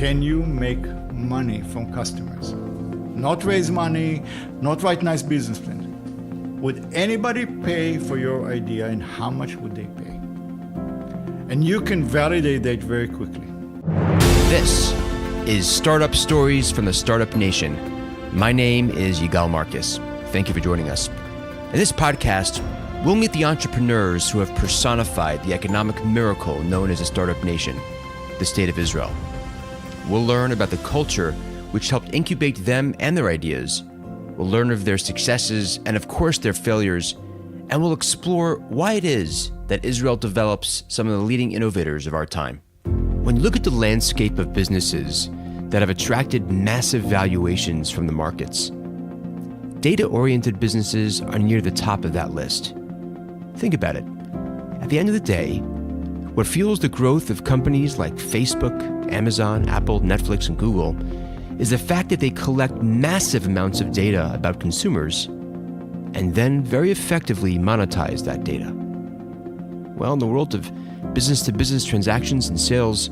can you make money from customers? Not raise money, not write nice business plans. Would anybody pay for your idea, and how much would they pay? And you can validate that very quickly. This is Startup Stories from the Startup Nation. My name is Yigal Marcus. Thank you for joining us. In this podcast, we'll meet the entrepreneurs who have personified the economic miracle known as the Startup Nation, the State of Israel. We'll learn about the culture which helped incubate them and their ideas. We'll learn of their successes and, of course, their failures. And we'll explore why it is that Israel develops some of the leading innovators of our time. When you look at the landscape of businesses that have attracted massive valuations from the markets, data-oriented businesses are near the top of that list. Think about it. At the end of the day, what fuels the growth of companies like Facebook, Amazon, Apple, Netflix, and Google is the fact that they collect massive amounts of data about consumers and then very effectively monetize that data. Well, in the world of business-to-business transactions and sales,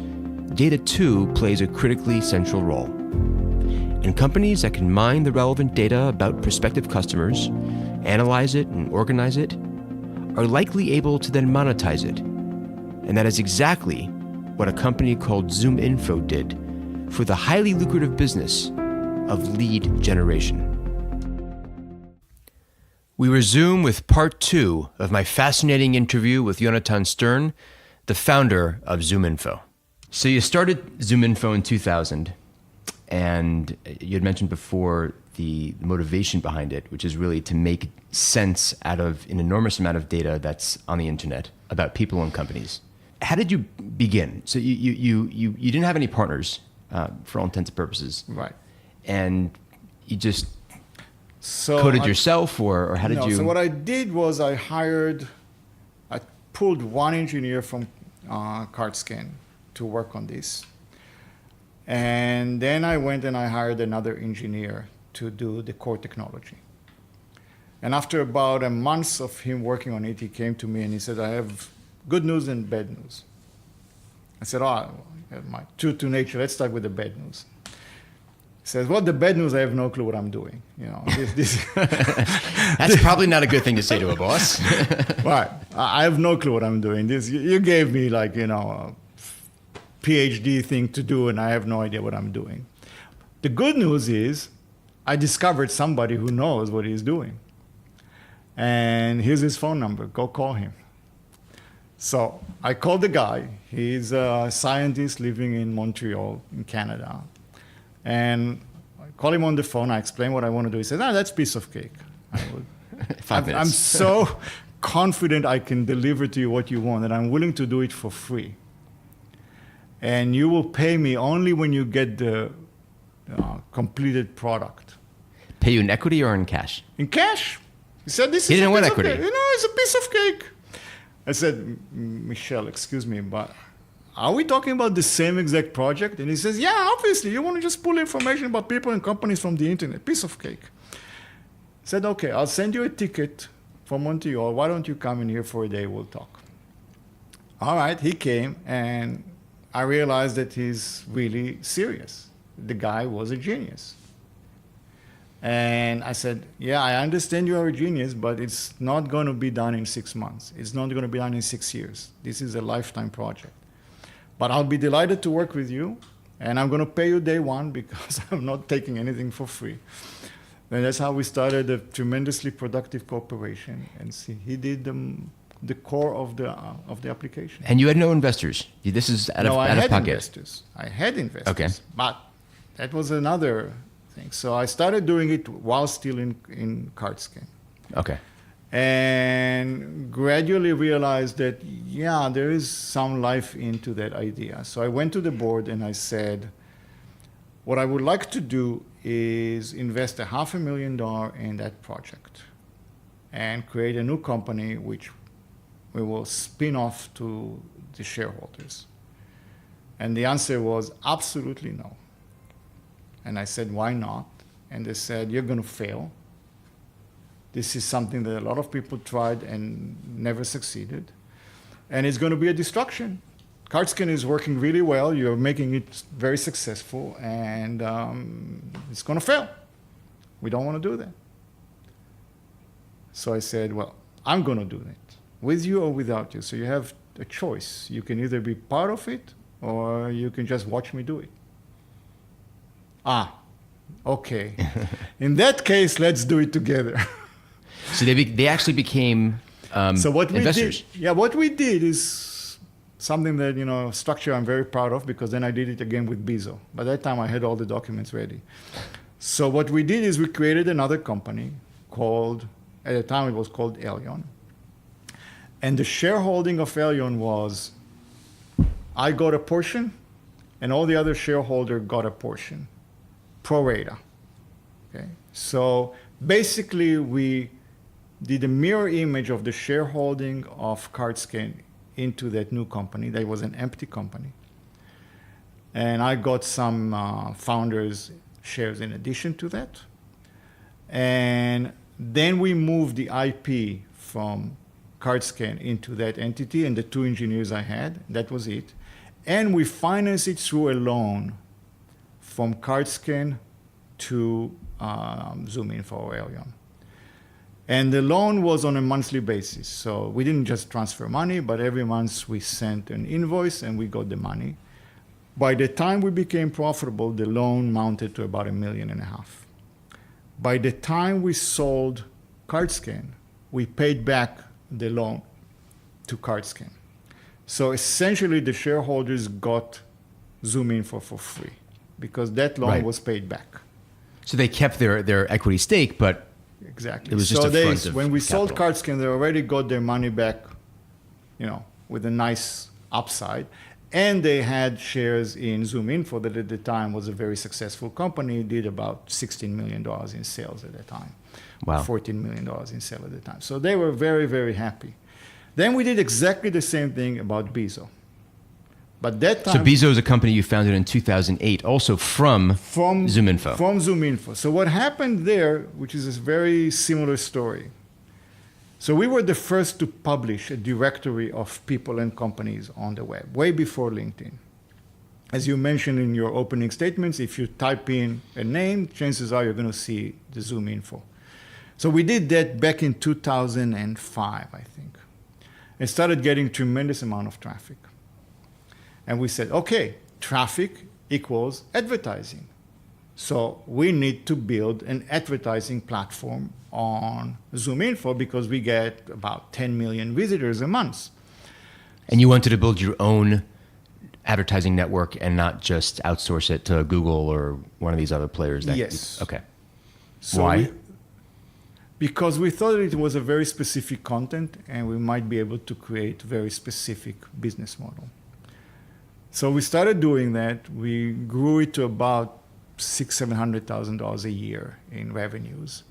data too plays a critically central role. And companies that can mine the relevant data about prospective customers, analyze it and organize it, are likely able to then monetize it. And that is exactly what a company called Zoominfo did for the highly lucrative business of lead generation. We resume with part 2 of my fascinating interview with Yonatan Stern, the founder of Zoominfo. So you started Zoominfo in 2000, and you had mentioned before the motivation behind it, which is really to make sense out of an enormous amount of data that's on the internet about people and companies. How did you begin? So you didn't have any partners for all intents and purposes. Right. And you just coded yourself, or how did you? So what I did was I pulled one engineer from CardScan to work on this. And then I went and I hired another engineer to do the core technology. And after about a month of him working on it, he came to me and he said, I have good news and bad news. I said, my true to nature, let's start with the bad news. He says, well, the bad news, I have no clue what I'm doing. That's probably not a good thing to say to a boss. Right. I have no clue what I'm doing. You gave me a PhD thing to do, and I have no idea what I'm doing. The good news is I discovered somebody who knows what he's doing. And here's his phone number. Go call him. So I called the guy. He's a scientist living in Montreal, in Canada. And I call him on the phone. I explain what I want to do. He says, that's a piece of cake. I'm so confident I can deliver to you what you want, and I'm willing to do it for free. And you will pay me only when you get the completed product. Pay you in equity or in cash? In cash. He said, he didn't want equity. It's a piece of cake. I said, Michelle, excuse me, but are we talking about the same exact project? And he says, yeah, obviously. You want to just pull information about people and companies from the internet. Piece of cake. I said, okay, I'll send you a ticket from Montreal. Why don't you come in here for a day? We'll talk. All right, he came, and I realized that he's really serious. The guy was a genius. And I said, yeah, I understand you are a genius, but it's not going to be done in 6 months. It's not going to be done in 6 years. This is a lifetime project. But I'll be delighted to work with you, and I'm going to pay you day one because I'm not taking anything for free. And that's how we started a tremendously productive cooperation. And see, he did the core of the application. And you had no investors. This is out of pocket. I had investors. Okay. But that was another thing. So I started doing it while still in CardScan. Okay. And gradually realized that, yeah, there is some life into that idea. So I went to the board and I said, what I would like to do is invest $500,000 in that project and create a new company which we will spin off to the shareholders. And the answer was absolutely no. And I said, why not? And they said, you're going to fail. This is something that a lot of people tried and never succeeded. And it's going to be a distraction CardScan is working really well. You're making it very successful, and it's going to fail. We don't want to do that. So I said, well, I'm going to do that, with you or without you. So you have a choice. You can either be part of it, or you can just watch me do it. Okay. In that case, let's do it together. So they actually became so what investors. what we did is something that, structure I'm very proud of, because then I did it again with Bezo. By that time, I had all the documents ready. So what we did is we created another company called, at the time it was called Elion. And the shareholding of Elion was, I got a portion, and all the other shareholders got a portion, pro rata. Okay? So basically, we did a mirror image of the shareholding of CardScan into that new company. That was an empty company. And I got some founders' shares in addition to that. And then we moved the IP from CardScan into that entity, and the 2 engineers I had, that was it. And we financed it through a loan from CardScan to Zoominfo or Elion. And the loan was on a monthly basis. So we didn't just transfer money, but every month we sent an invoice and we got the money. By the time we became profitable, the loan mounted to about $1.5 million. By the time we sold CardScan, we paid back the loan to CardScan. So essentially, the shareholders got Zoominfo for free because that loan was paid back. So they kept their equity stake, but exactly. It was just a front of when we capital. sold CardScan, they already got their money back, with a nice upside. And they had shares in Zoominfo that at the time was a very successful company, did about $16 million in sales at the time. Wow. $14 million in sales at the time. So they were very, very happy. Then we did exactly the same thing about Bezo. But that time... So Bezo is a company you founded in 2008, also from Zoominfo. From Zoominfo. So what happened there, which is a very similar story. So we were the first to publish a directory of people and companies on the web, way before LinkedIn. As you mentioned in your opening statements, if you type in a name, chances are you're going to see the Zoominfo. So we did that back in 2005, I think. And started getting tremendous amount of traffic. And we said, okay, traffic equals advertising. So we need to build an advertising platform on Zoominfo because we get about 10 million visitors a month. And you wanted to build your own advertising network and not just outsource it to Google or one of these other players? Yes. Okay. So Why? Because we thought it was a very specific content and we might be able to create a very specific business model. So we started doing that. We grew it to about $600,000-$700,000 a year in revenues.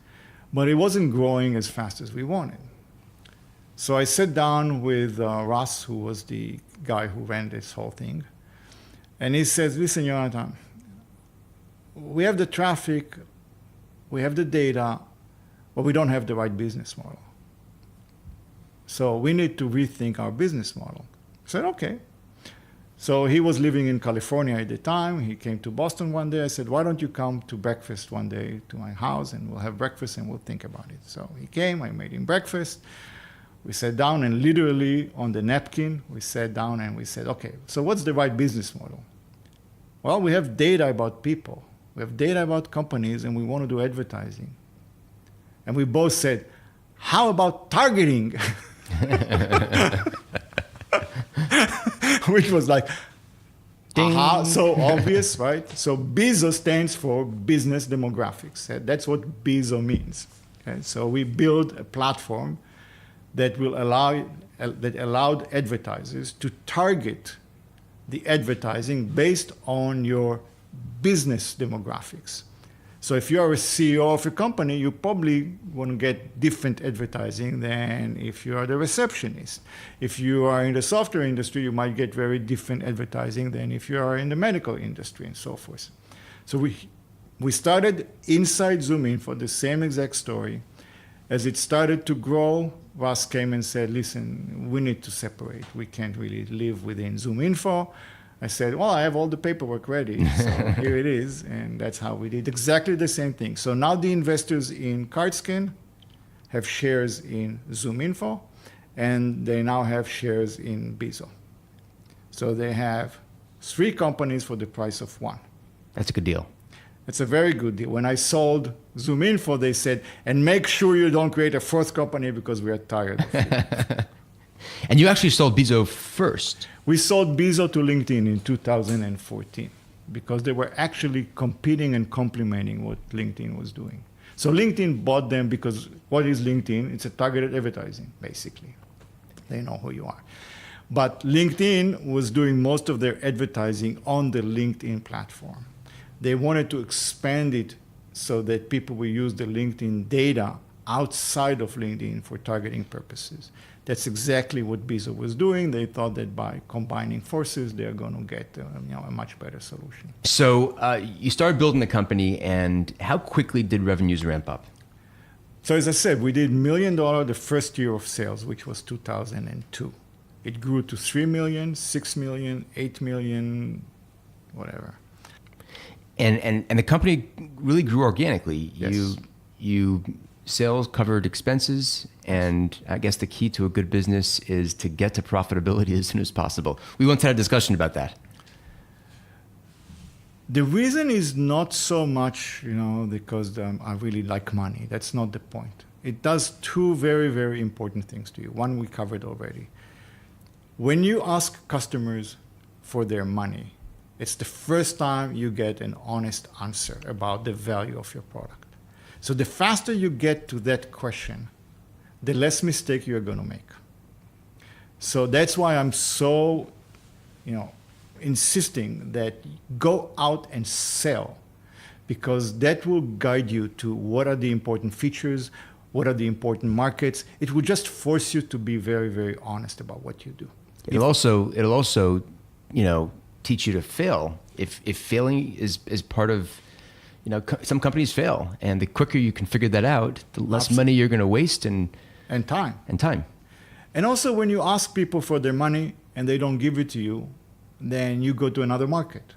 But it wasn't growing as fast as we wanted. So I sat down with Russ, who was the guy who ran this whole thing. And he says, listen, Yonatan, we have the traffic, we have the data, but we don't have the right business model. So we need to rethink our business model. I said, okay. So he was living in California at the time. He came to Boston one day. I said, why don't you come to breakfast one day to my house and we'll have breakfast and we'll think about it. So he came, I made him breakfast. We sat down and literally on the napkin, we sat down and we said, okay, so what's the right business model? Well, we have data about people. We have data about companies and we want to do advertising. And we both said, how about targeting? Which was like, so obvious, right? So Bezo stands for business demographics. That's what Bezo means. Okay? So we build a platform that will allowed advertisers to target the advertising based on your business demographics. So if you are a CEO of a company, you probably want to get different advertising than if you are the receptionist. If you are in the software industry, you might get very different advertising than if you are in the medical industry and so forth. So we started inside Zoominfo, the same exact story, As it started to grow, Russ came and said, listen, we need to separate. We can't really live within Zoominfo. I said, well, I have all the paperwork ready, so here it is. And that's how we did exactly the same thing. So now the investors in CardScan have shares in Zoominfo, and they now have shares in Bizo. So they have 3 companies for the price of 1. That's a good deal. It's a very good deal. When I sold Zoominfo, they said, and make sure you don't create a 4th company because we are tired of it. And you actually sold Bizo first. We sold Bizo to LinkedIn in 2014 because they were actually competing and complementing what LinkedIn was doing. So LinkedIn bought them because what is LinkedIn? It's a targeted advertising, basically. They know who you are. But LinkedIn was doing most of their advertising on the LinkedIn platform. They wanted to expand it so that people will use the LinkedIn data outside of LinkedIn for targeting purposes. That's exactly what Bizo was doing. They thought that by combining forces, they're going to get a much better solution. So you started building the company, and how quickly did revenues ramp up? So as I said, we did $1 million the first year of sales, which was 2002. It grew to 3 million, 6 million, 8 million, whatever. And the company really grew organically. Yes. You sales covered expenses, and I guess the key to a good business is to get to profitability as soon as possible. We once had a discussion about that. The reason is not so much, because I really like money. That's not the point. It does 2 very, very important things to you. One we covered already. When you ask customers for their money, it's the first time you get an honest answer about the value of your product. So the faster you get to that question, the less mistake you're going to make. So that's why I'm so, insisting that go out and sell, because that will guide you to what are the important features, what are the important markets. It will just force you to be very, very honest about what you do. It'll also, teach you to fail. If failing is part of, some companies fail, and the quicker you can figure that out, the less money you're going to waste and time. And also, when you ask people for their money and they don't give it to you, then you go to another market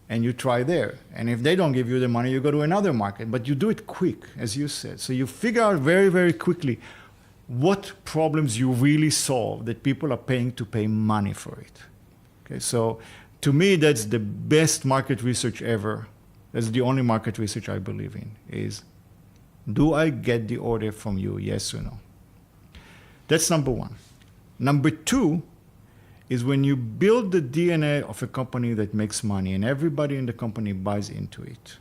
and you try there. And if they don't give you the money, you go to another market. But you do it quick, as you said. So you figure out very, very quickly what problems you really solve that people are paying to pay money for it. Okay, so to me, that's the best market research ever. That's the only market research I believe in, is do I get the order from you, yes or no? That's number 1. Number 2 is when you build the DNA of a company that makes money and everybody in the company buys into it,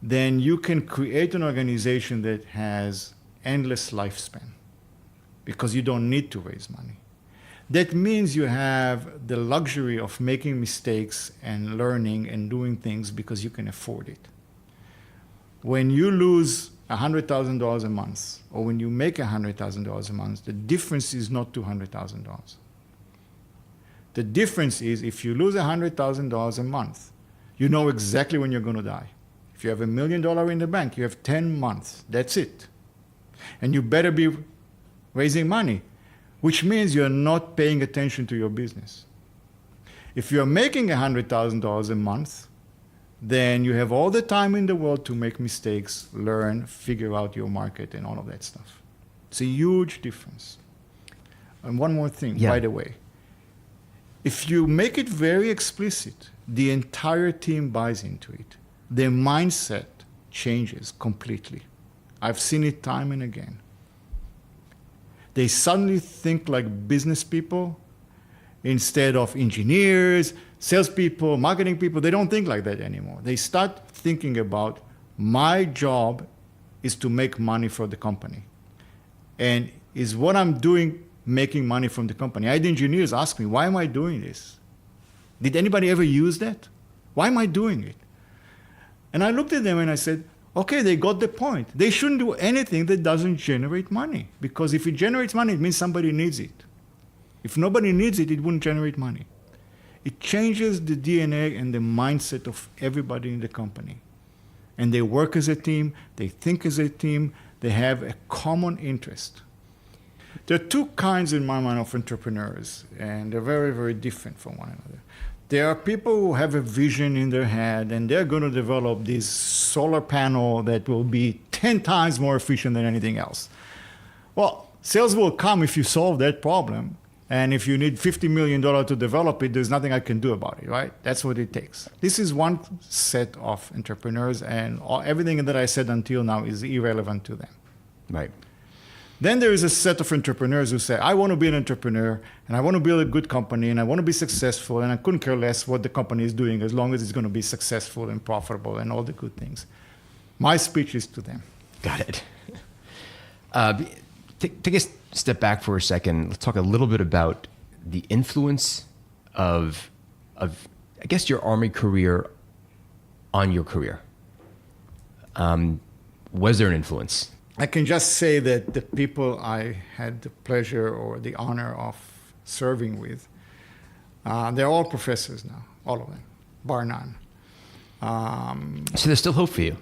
then you can create an organization that has endless lifespan because you don't need to raise money. That means you have the luxury of making mistakes and learning and doing things because you can afford it. When you lose $100,000 a month, or when you make $100,000 a month, the difference is not $200,000. The difference is if you lose $100,000 a month, you know exactly when you're going to die. If you have $1 million in the bank, you have 10 months. That's it. And you better be raising money, which means you're not paying attention to your business. If you're making $100,000 a month, then you have all the time in the world to make mistakes, learn, figure out your market, and all of that stuff. It's a huge difference. And one more thing, by the way. If you make it very explicit, the entire team buys into it. Their mindset changes completely. I've seen it time and again. They suddenly think like business people instead of engineers, salespeople, marketing people. They don't think like that anymore. They start thinking about, my job is to make money for the company. And is what I'm doing making money from the company? I had engineers ask me, why am I doing this? Did anybody ever use that? Why am I doing it? And I looked at them and I said, okay, they got the point. They shouldn't do anything that doesn't generate money, because if it generates money, it means somebody needs it. If nobody needs it, it wouldn't generate money. It changes the DNA and the mindset of everybody in the company. And they work as a team, they think as a team, They have a common interest. There are two kinds in my mind of entrepreneurs, and they're very, very different from one another. There are people who have a vision in their head, and they're going to develop this solar panel that will be 10 times more efficient than anything else. Well, sales will come if you solve that problem. And if you need $50 million to develop it, there's nothing I can do about it, right? That's what it takes. This is one set of entrepreneurs, and everything that I said until now is irrelevant to them. Right. Then there is a set of entrepreneurs who say, I want to be an entrepreneur, and I want to build a good company, and I want to be successful, and I couldn't care less what the company is doing as long as it's going to be successful and profitable and all the good things. My speech is to them. Got it. Take a step back for a second. Let's talk a little bit about the influence of I guess, your Army career on your career. Was there an influence? I can just say that the people I had the pleasure or the honor of serving with, they're all professors now, all of them, bar none. So there's still hope for you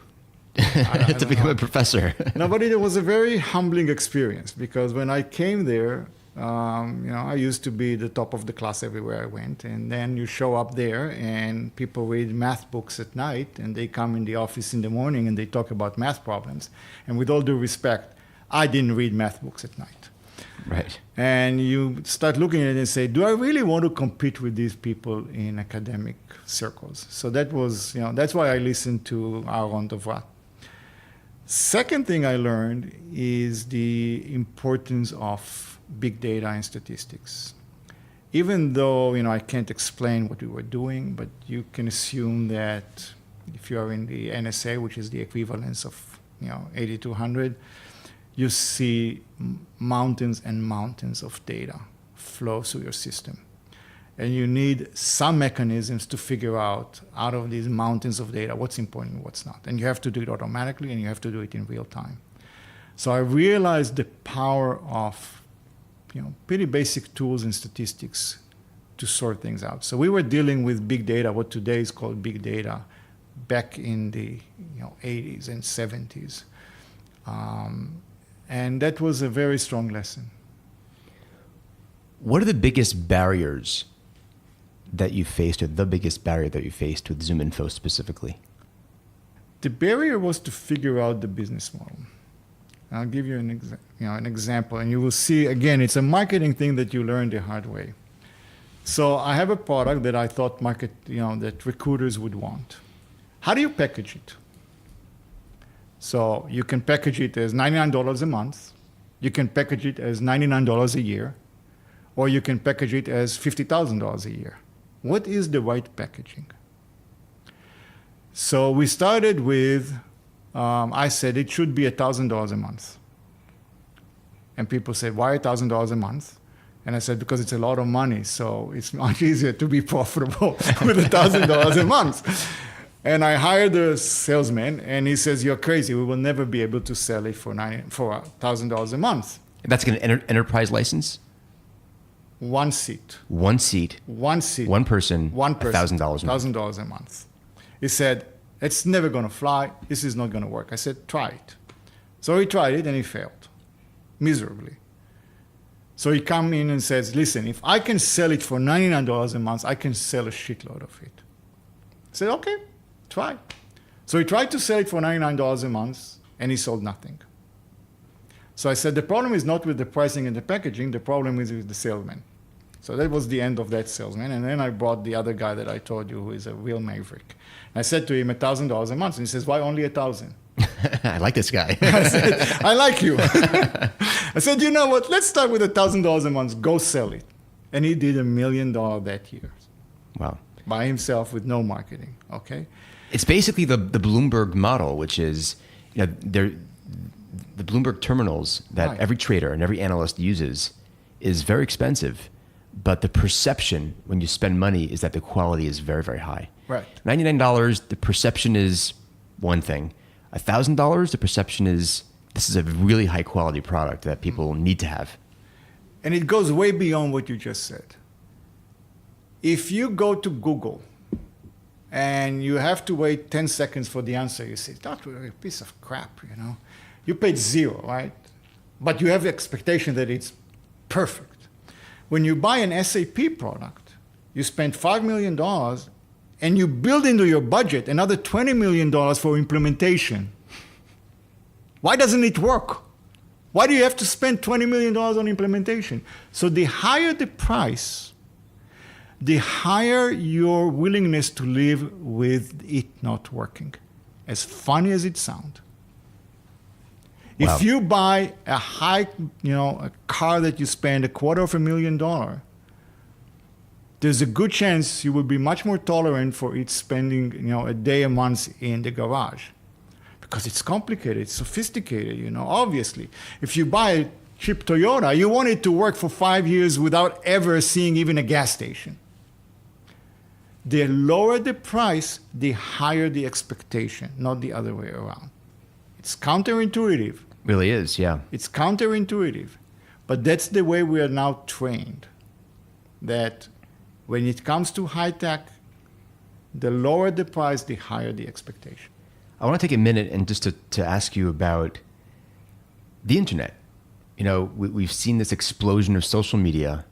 to become a professor. No, but it was a very humbling experience, because when I came there, I used to be the top of the class everywhere I went. And then you show up there and people read math books at night, and they come in the office in the morning and they talk about math problems. And with all due respect, I didn't read math books at night. Right. And you start looking at it and say, do I really want to compete with these people in academic circles? So that was, that's why I listened to Aaron Dovrat. Second thing I learned is the importance of big data and statistics. Even though, I can't explain what we were doing, but you can assume that if you are in the NSA, which is the equivalence of, 8200, you see mountains and mountains of data flow through your system. And you need some mechanisms to figure out of these mountains of data what's important and what's not. And you have to do it automatically, and you have to do it in real time. So I realized the power of pretty basic tools and statistics to sort things out. So we were dealing with big data, what today is called big data, back in the 80s and 70s. And that was a very strong lesson. What are the biggest barriers that you faced, or the biggest barrier that you faced with Zoominfo specifically? The barrier was to figure out the business model. I'll give you an example, and you will see, again, it's a marketing thing that you learn the hard way. So I have a product that I thought that recruiters would want. How do you package it? So you can package it as $99 a month. You can package it as $99 a year. Or you can package it as $50,000 a year. What is the right packaging? So we started with, I said it should be $1,000 a month. And people said, why $1,000 a month? And I said, because it's a lot of money, so it's much easier to be profitable with $1,000 a month. And I hired a salesman, and he says, you're crazy. We will never be able to sell it for $1,000 a month. That's an enterprise license? One seat. One seat. One seat. One person. $1,000 a month. $1,000 a month. He said, it's never going to fly. This is not going to work. I said, try it. So he tried it, and he failed miserably. So he come in and says, listen, if I can sell it for $99 a month, I can sell a shitload of it. I said, okay, try. So he tried to sell it for $99 a month, and he sold nothing. So I said, the problem is not with the pricing and the packaging, the problem is with the salesman. So that was the end of that salesman. And then I brought the other guy that I told you, who is a real maverick. And I said to him, $1,000 a month. And he says, why only $1,000? I like this guy. I said, I like you. I said, you know what? Let's start with $1,000 a month. Go sell it. And he did $1 million that year. Wow. By himself with no marketing. Okay. It's basically the Bloomberg model, which is, the Bloomberg terminals that Right. every trader and every analyst uses is very expensive, but the perception when you spend money is that the quality is very, very high. Right. $99, the perception is one thing. $1,000, the perception is this is a really high quality product that people need to have. And it goes way beyond what you just said. If you go to Google and you have to wait 10 seconds for the answer, you say, that's really a piece of crap, You paid zero, right? But you have the expectation that it's perfect. When you buy an SAP product, you spend $5 million and you build into your budget another $20 million for implementation. Why doesn't it work? Why do you have to spend $20 million on implementation? So the higher the price, the higher your willingness to live with it not working. As funny as it sounds. Wow. If you buy a car that you spend $250,000, there's a good chance you will be much more tolerant for it spending, a day, a month in the garage. Because it's complicated, it's sophisticated, obviously. If you buy a cheap Toyota, you want it to work for 5 years without ever seeing even a gas station. The lower the price, the higher the expectation, not the other way around. It's counterintuitive. Really is, yeah. It's counterintuitive. But that's the way we are now trained. That when it comes to high tech, the lower the price, the higher the expectation. I want to take a minute and just to ask you about the internet. We've seen this explosion of social media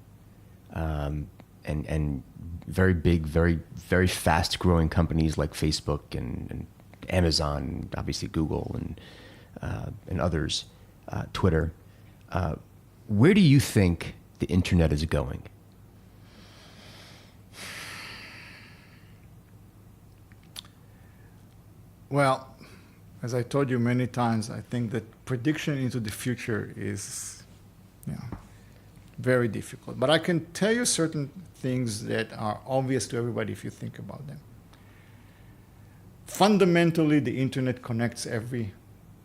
and very big, very, very fast growing companies like Facebook and Amazon, obviously Google and others, Twitter. Where do you think the internet is going? Well, as I told you many times, I think that prediction into the future is very difficult. But I can tell you certain things that are obvious to everybody if you think about them. Fundamentally, the internet connects every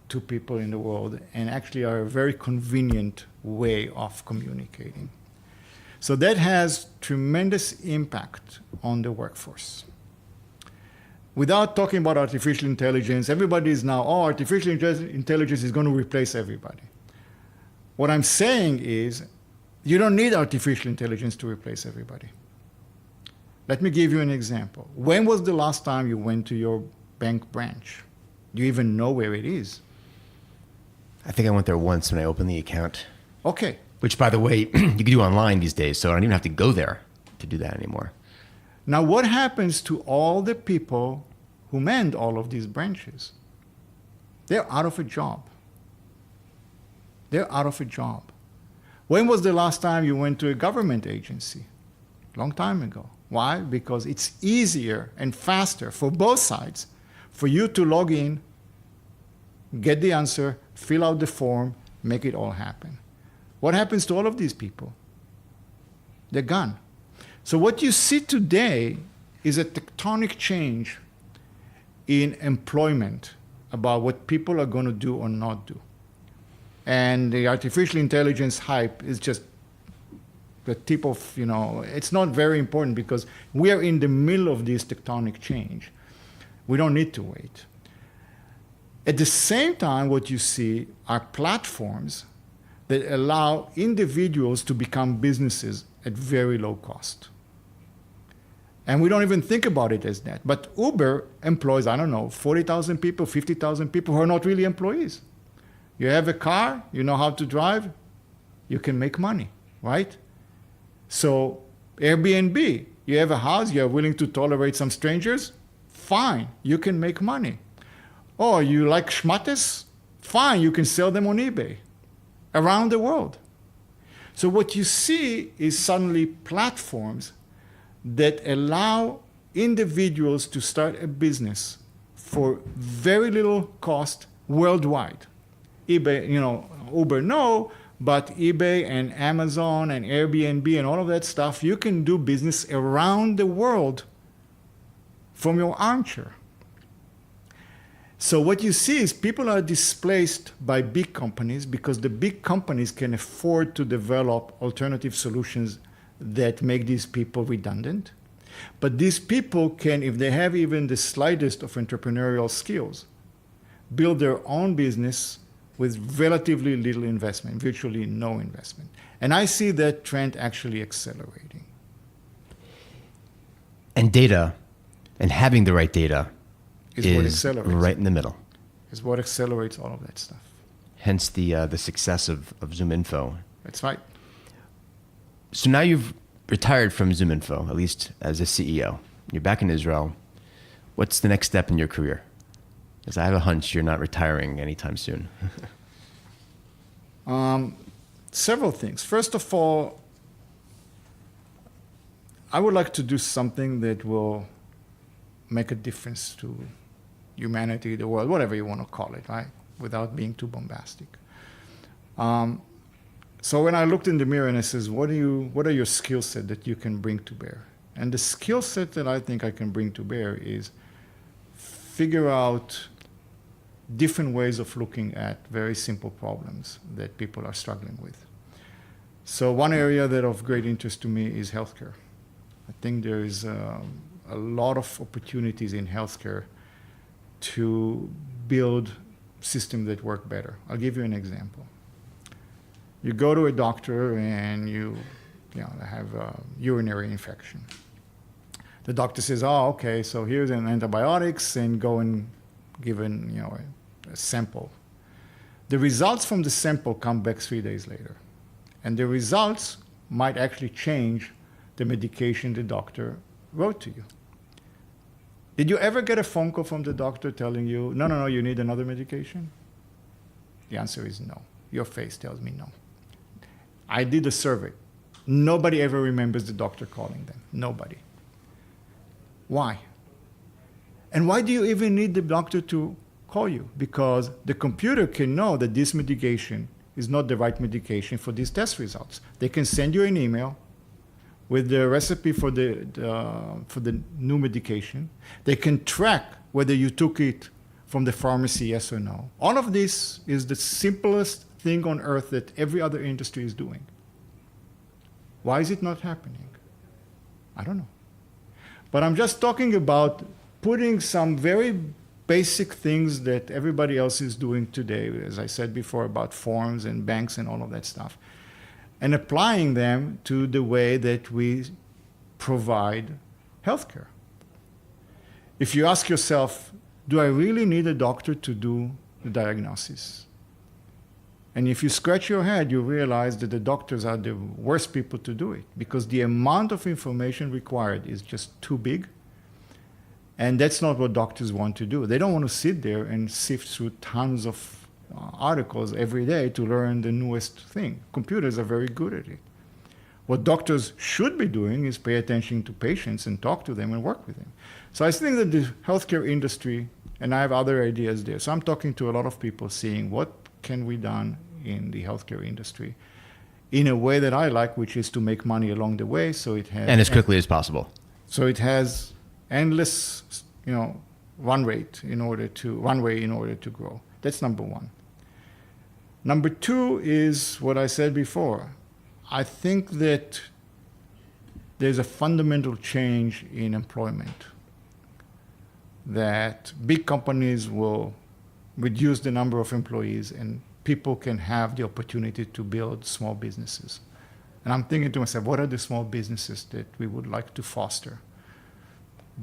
two people in the world and actually are a very convenient way of communicating. So that has tremendous impact on the workforce. Without talking about artificial intelligence, everybody is now, artificial intelligence is going to replace everybody. What I'm saying is, you don't need artificial intelligence to replace everybody. Let me give you an example. When was the last time you went to your bank branch? Do you even know where it is? I think I went there once when I opened the account. Okay. Which, by the way, you can do online these days, so I don't even have to go there to do that anymore. Now, what happens to all the people who manned all of these branches? They're out of a job. They're out of a job. When was the last time you went to a government agency? Long time ago. Why? Because it's easier and faster for both sides for you to log in, get the answer, fill out the form, make it all happen. What happens to all of these people? They're gone. So what you see today is a tectonic change in employment about what people are going to do or not do. And the artificial intelligence hype is just the tip of, it's not very important because we are in the middle of this tectonic change. We don't need to wait. At the same time, what you see are platforms that allow individuals to become businesses at very low cost. And we don't even think about it as that. But Uber employs, 40,000 people, 50,000 people who are not really employees. You have a car, you know how to drive, you can make money, right? So Airbnb, you have a house, you are willing to tolerate some strangers, fine, you can make money. Oh, you like schmattes? Fine, you can sell them on eBay around the world. So what you see is suddenly platforms that allow individuals to start a business for very little cost worldwide. eBay, Uber, no, but eBay and Amazon and Airbnb and all of that stuff, you can do business around the world from your armchair. So what you see is people are displaced by big companies because the big companies can afford to develop alternative solutions that make these people redundant. But these people can, if they have even the slightest of entrepreneurial skills, build their own business with relatively little investment, virtually no investment. And I see that trend actually accelerating. And data, and having the right data, is what accelerates. Right in the middle. Is what accelerates all of that stuff. hence the success of Zoominfo. That's right. So now you've retired from Zoominfo, at least as a CEO. You're back in Israel. What's the next step in your career? Because I have a hunch you're not retiring anytime soon. Several things. First of all, I would like to do something that will make a difference to humanity, the world, whatever you want to call it, right? Without being too bombastic. So when I looked in the mirror and I says, what are your skill set that you can bring to bear? And the skill set that I think I can bring to bear is figure out different ways of looking at very simple problems that people are struggling with. So one area that of great interest to me is healthcare. I think there is a lot of opportunities in healthcare to build systems that work better. I'll give you an example. You go to a doctor and you have a urinary infection. The doctor says, oh, okay, so here's an antibiotics and go and give a sample. The results from the sample come back 3 days later. And the results might actually change the medication the doctor wrote to you. Did you ever get a phone call from the doctor telling you, no, you need another medication? The answer is no. Your face tells me no. I did a survey. Nobody ever remembers the doctor calling them. Nobody. Why? And why do you even need the doctor to call you? Because the computer can know that this medication is not the right medication for these test results. They can send you an email with the recipe for the new medication. They can track whether you took it from the pharmacy, yes or no. All of this is the simplest thing on earth that every other industry is doing. Why is it not happening? I don't know. But I'm just talking about putting some very basic things that everybody else is doing today, as I said before, about forms and banks and all of that stuff, and applying them to the way that we provide healthcare. If you ask yourself, do I really need a doctor to do the diagnosis? And if you scratch your head, you realize that the doctors are the worst people to do it because the amount of information required is just too big. And that's not what doctors want to do. They don't want to sit there and sift through tons of articles every day to learn the newest thing. Computers are very good at it. What doctors should be doing is pay attention to patients and talk to them and work with them. So I think that the healthcare industry, and I have other ideas there. So I'm talking to a lot of people seeing what can be done in the healthcare industry in a way that I like, which is to make money along the way. So it has, and as quickly as possible. So it has endless, runway in order to grow. That's number one. Number two is what I said before. I think that there's a fundamental change in employment, that big companies will reduce the number of employees and people can have the opportunity to build small businesses. And I'm thinking to myself, what are the small businesses that we would like to foster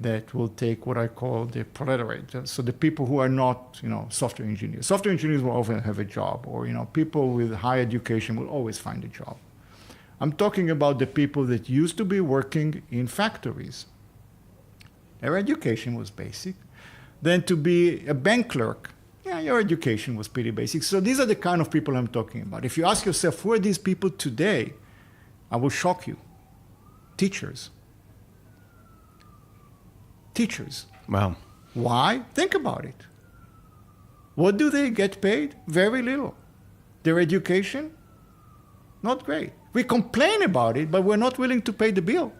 that will take what I call the proletariat? So the people who are not, software engineers. Software engineers will often have a job, or, people with high education will always find a job. I'm talking about the people that used to be working in factories. Their education was basic. Then to be a bank clerk, your education was pretty basic. So these are the kind of people I'm talking about. If you ask yourself, who are these people today? I will shock you. Teachers. Teachers. Wow. Why? Think about it. What do they get paid? Very little. Their education? Not great. We complain about it, but we're not willing to pay the bill.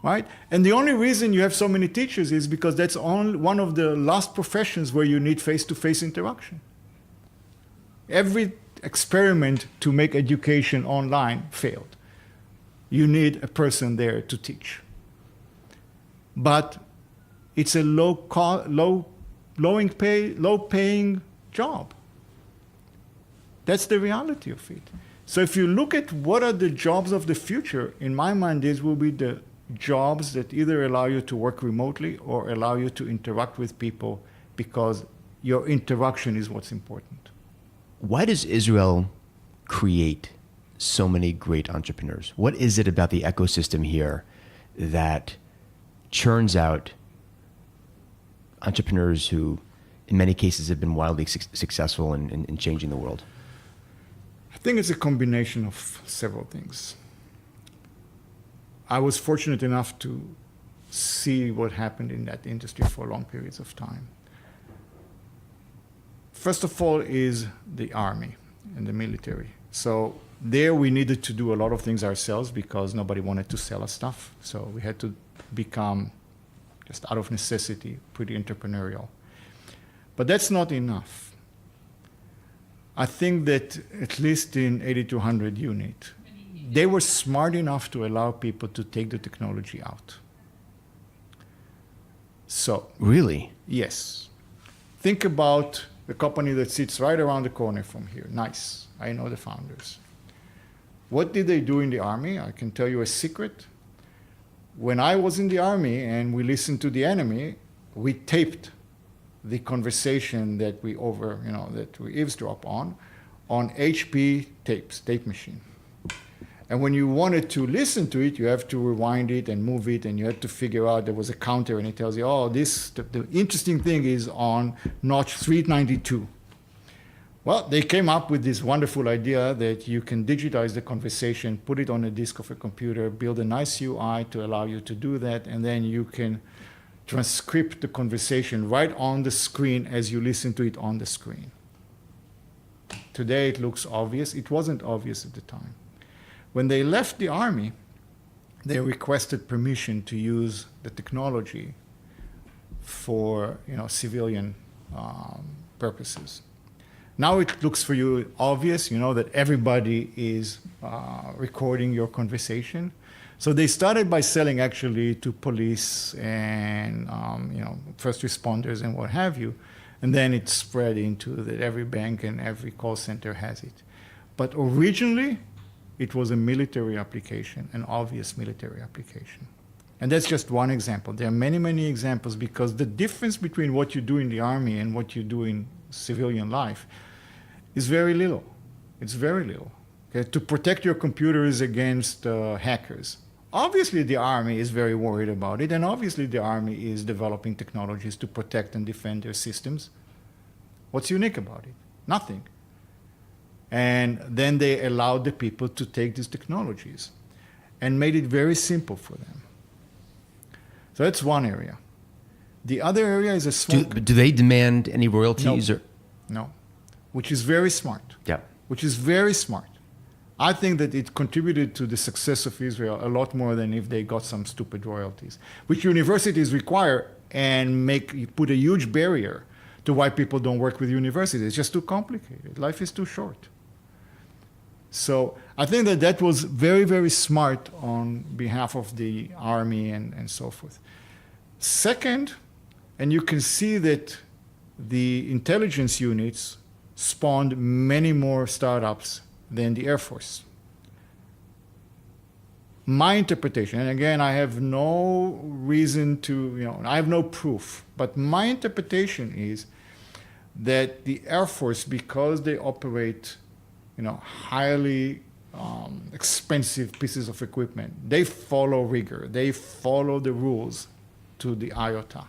Right? And the only reason you have so many teachers is because that's one of the last professions where you need face-to-face interaction. Every experiment to make education online failed. You need a person there to teach. But it's a low-paying job. That's the reality of it. So if you look at what are the jobs of the future, in my mind, these will be the jobs that either allow you to work remotely or allow you to interact with people because your interaction is what's important. Why does Israel create so many great entrepreneurs? What is it about the ecosystem here that churns out entrepreneurs who, in many cases, have been wildly successful in changing the world? I think it's a combination of several things. I was fortunate enough to see what happened in that industry for long periods of time. First of all is the army and the military. So there we needed to do a lot of things ourselves because nobody wanted to sell us stuff. So we had to become, just out of necessity, pretty entrepreneurial. But that's not enough. I think that at least in 8200 unit, they were smart enough to allow people to take the technology out. So, really? Yes. Think about the company that sits right around the corner from here. Nice. I know the founders. What did they do in the army? I can tell you a secret. When I was in the army and we listened to the enemy, we taped the conversation that we eavesdrop on HP tapes, tape machine. And when you wanted to listen to it, you have to rewind it and move it, and you had to figure out there was a counter, and it tells you, oh, the interesting thing is on notch 392. Well, they came up with this wonderful idea that you can digitize the conversation, put it on a disk of a computer, build a nice UI to allow you to do that, and then you can transcript the conversation right on the screen as you listen to it on the screen. Today it looks obvious. It wasn't obvious at the time. When they left the army, they requested permission to use the technology for civilian purposes. Now it looks for you obvious, that everybody is recording your conversation. So they started by selling actually to police and first responders and what have you, and then it spread into that every bank and every call center has it. But originally, it was a military application, an obvious military application. And that's just one example. There are many, many examples because the difference between what you do in the army and what you do in civilian life is very little. It's very little. Okay? To protect your computers against hackers. Obviously, the army is very worried about it, and obviously the army is developing technologies to protect and defend their systems. What's unique about it? Nothing. And then they allowed the people to take these technologies and made it very simple for them. So that's one area. The other area is a small... Do they demand any royalties? No. Which is very smart. Yeah. Which is very smart. I think that it contributed to the success of Israel a lot more than if they got some stupid royalties, which universities require and put a huge barrier to why people don't work with universities. It's just too complicated. Life is too short. So I think that was very, very smart on behalf of the army and so forth. Second, and you can see that the intelligence units spawned many more startups than the Air Force. My interpretation, and again, I have no reason to, I have no proof, but my interpretation is that the Air Force, because they operate highly expensive pieces of equipment. They follow rigor. They follow the rules to the iota.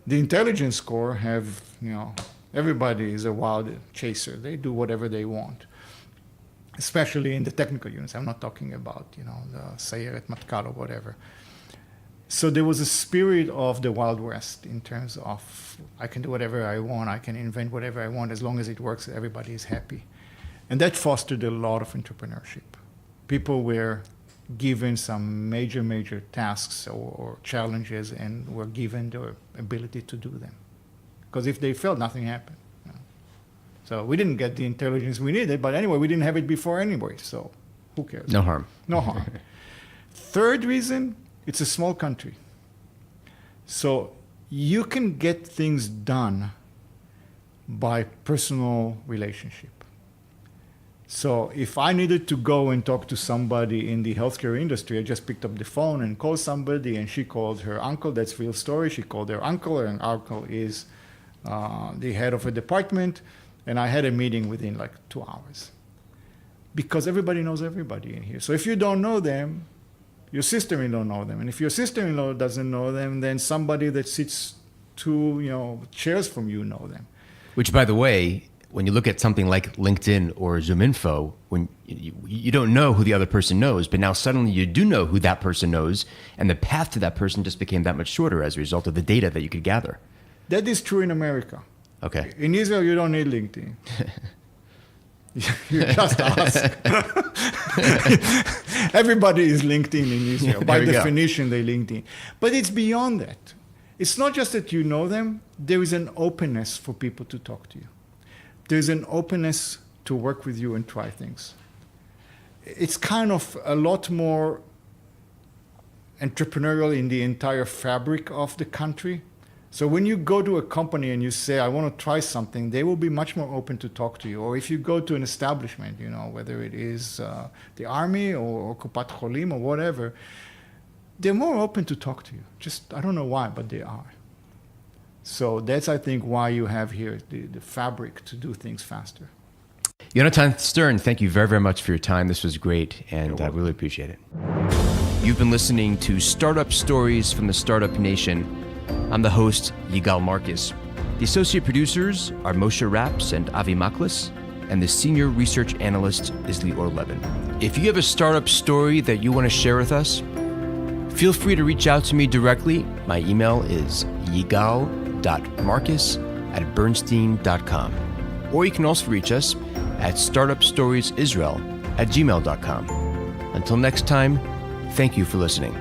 The intelligence corps have, everybody is a wild chaser. They do whatever they want, especially in the technical units. I'm not talking about, the Sayeret Matkal or whatever. So there was a spirit of the Wild West in terms of I can do whatever I want. I can invent whatever I want as long as it works. Everybody is happy. And that fostered a lot of entrepreneurship. People were given some major, major tasks or challenges and were given the ability to do them. Because if they failed, nothing happened. So we didn't get the intelligence we needed, but anyway, we didn't have it before anyway, so who cares? No harm. No harm. Third reason, it's a small country. So you can get things done by personal relationship. So if I needed to go and talk to somebody in the healthcare industry, I just picked up the phone and called somebody, and she called her uncle. That's real story. She called her uncle, and uncle is the head of a department, And I had a meeting within like 2 hours. Because everybody knows everybody in here. So if you don't know them, your sister-in-law knows them. And if your sister-in-law doesn't know them, then somebody that sits 2 chairs from you know them. Which, by the way, when you look at something like LinkedIn or Zoominfo, when you don't know who the other person knows, but now suddenly you do know who that person knows, and the path to that person just became that much shorter as a result of the data that you could gather. That is true in America. Okay. In Israel, you don't need LinkedIn. You just ask. Everybody is LinkedIn in Israel. By definition, they're LinkedIn. But it's beyond that. It's not just that you know them. There is an openness for people to talk to you. There's an openness to work with you and try things. It's kind of a lot more entrepreneurial in the entire fabric of the country. So when you go to a company and you say, I want to try something, they will be much more open to talk to you. Or if you go to an establishment, whether it is the army or Kupat Cholim or whatever, they're more open to talk to you. Just, I don't know why, but they are. So that's, I think, why you have here the fabric to do things faster. Yonatan Stern, thank you very, very much for your time. This was great, and I really appreciate it. You've been listening to Startup Stories from the Startup Nation. I'm the host, Yigal Marcus. The associate producers are Moshe Raps and Avi Maklis, and the senior research analyst is Lior Levin. If you have a startup story that you want to share with us, feel free to reach out to me directly. My email is yigal.marcus@bernstein.com. Or you can also reach us at startupstoriesisrael@gmail.com. Until next time, thank you for listening.